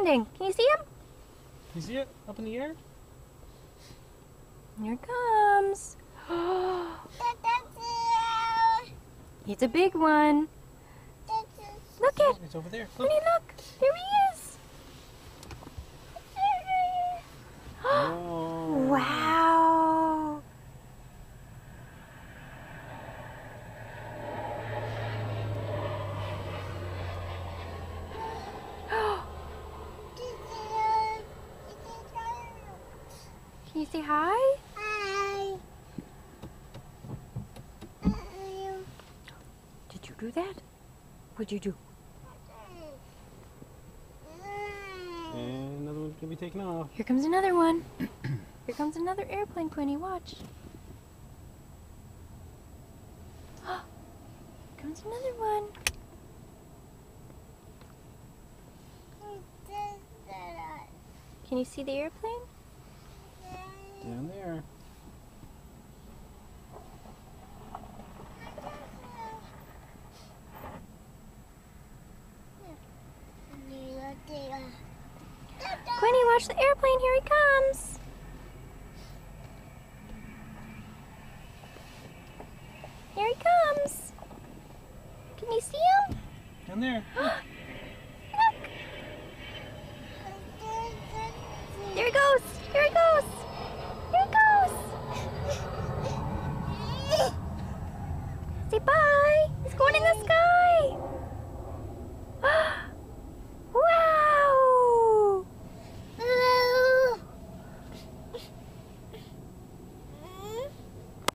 landing. Can you see him? You see it up in the air? Here it comes. It's a big one. Look it. It's over there. Honey, look. There he is. Oh. Wow. Can you say hi? Hi. Did you do that? What'd you do? And another one's gonna be taken off. Here comes another one. Here comes another airplane, Quinny. Watch. Here comes another one. Can you see the airplane? Down there. Quinny, watch the airplane. Here he comes. Here he comes. Can you see him? Down there. Look. There he goes. Here he goes. Here he goes. Say bye. He's going in the sky.